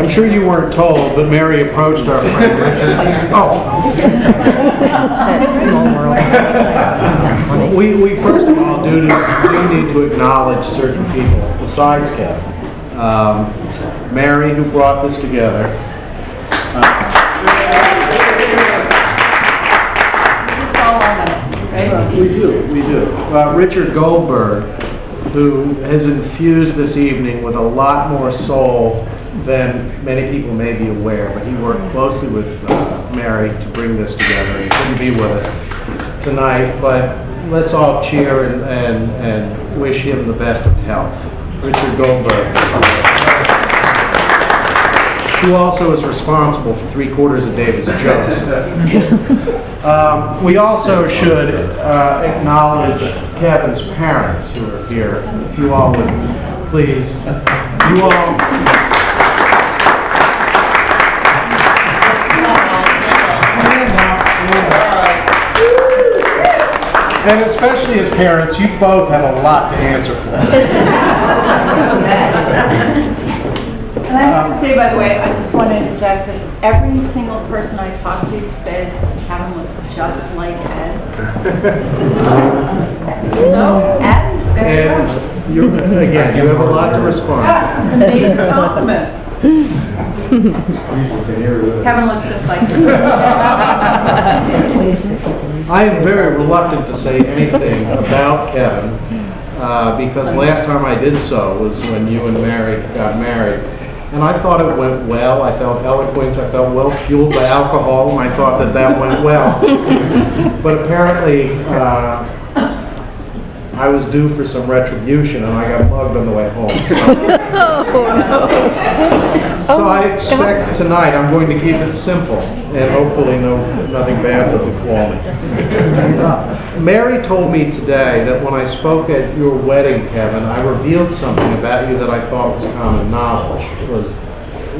I'm sure you weren't told, but Mary approached our friend Richard. Oh. We first of all do need to acknowledge certain people besides Kevin. Mary, who brought this together. We do. Richard Goldberg, who has infused this evening with a lot more soul than many people may be aware, but he worked closely with Mary to bring this together. He couldn't be with us tonight, but let's all cheer and wish him the best of health. Richard Goldberg, who also is responsible for 3/4 of David's jokes. We also should acknowledge Kevin's parents who are here. If you all would please, you all. And especially as parents, you both have a lot to answer for. And I have to say, by the way, I just want to interject that every single person I talked to said Kevin was just like Ed. So, Ed is very And you have a lot to respond. amazing compliment. Kevin looks just like him. I am very reluctant to say anything about Kevin because last time I did so was when you and Mary got married. And I thought it went well. I felt eloquent. I felt well fueled by alcohol, and I thought that went well. But apparently, I was due for some retribution, and I got mugged on the way home. So I expect tonight I'm going to keep it simple, and hopefully nothing bad will befall me. Mary told me today that when I spoke at your wedding, Kevin, I revealed something about you that I thought was common knowledge,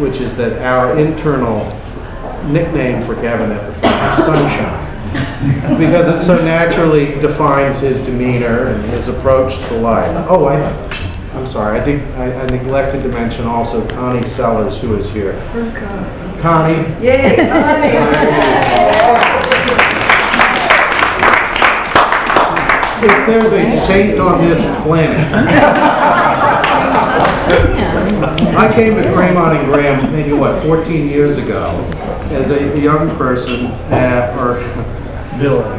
which is that our internal nickname for Kevin at the time is Sunshine. Because it so naturally defines his demeanor and his approach to life. Oh, I'm sorry. I think I neglected to mention also Connie Sellers, who is here. Where's Connie? Connie. Yay, Connie! If there's a saint on this planet. I came to Craymont and Graham maybe, 14 years ago as a young person, or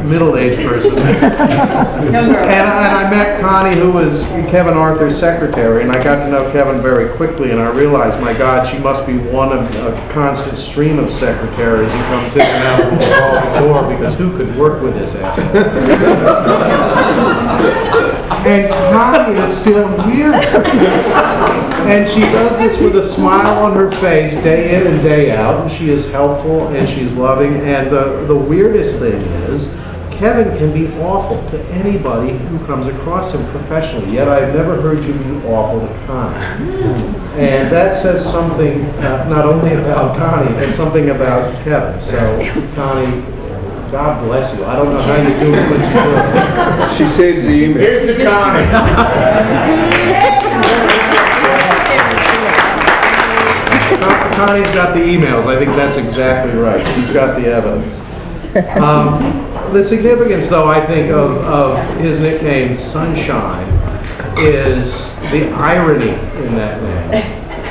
middle-aged person. and I met Connie, who was Kevin Arthur's secretary, and I got to know Kevin very quickly, and I realized, my God, she must be one of a constant stream of secretaries who comes in and out of the revolving door, because who could work with this ass? And Connie is still here. And she does this with a smile on her face day in and day out, and she is helpful and she's loving, and the weirdest thing is, Kevin can be awful to anybody who comes across him professionally, yet I've never heard you be awful to Connie. And that says something not only about Connie, but something about Kevin. So, Connie, God bless you. I don't know how you do it, but you do it. She saves the email. Here's the Connie. Connie's got the emails. I think that's exactly right. She's got the evidence. The significance, though, I think, of his nickname, Sunshine, is the irony in that name.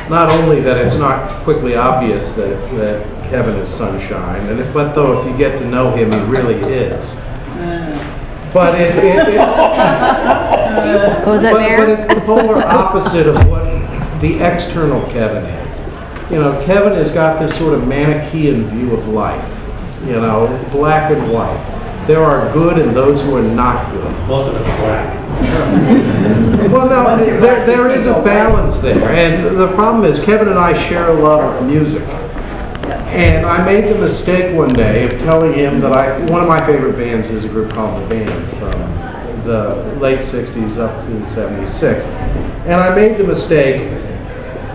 Not only that it's not quickly obvious that Kevin is Sunshine, but though if you get to know him, he really is. But it's the polar opposite of what the external Kevin is. You know, Kevin has got this sort of Manichaean view of life. You know, black and white. There are good and those who are not good. Most of them are black. Well, no, there is a balance there. And the problem is, Kevin and I share a love of music. And I made the mistake one day of telling him that one of my favorite bands is a group called The Band from the late 60s up to 76. And I made the mistake,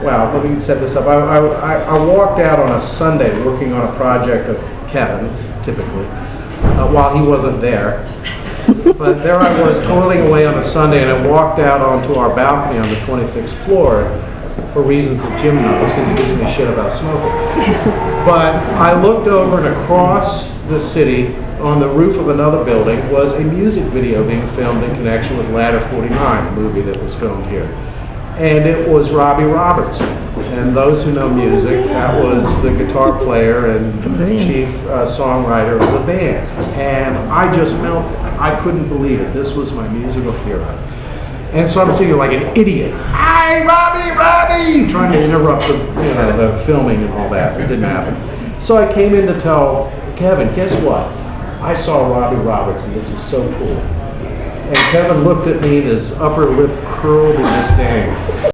well, let me set this up. I walked out on a Sunday working on a project of Kevin, typically, while he wasn't there. But there I was toiling away on a Sunday, and I walked out onto our balcony on the 26th floor for reasons that Jim knows, because he gives me shit about smoking. But I looked over and across the city, on the roof of another building, was a music video being filmed in connection with Ladder 49, a movie that was filmed here. And it was Robbie Roberts. And those who know music, that was the guitar player and chief songwriter of the band. And I just melted. I couldn't believe it. This was my musical hero. And so I'm singing like an idiot. Hi, Robbie! Trying to interrupt the filming and all that. It didn't happen. So I came in to tell Kevin, guess what? I saw Robbie Roberts, and this is so cool. And Kevin looked at me, and his upper lip curled in disdain.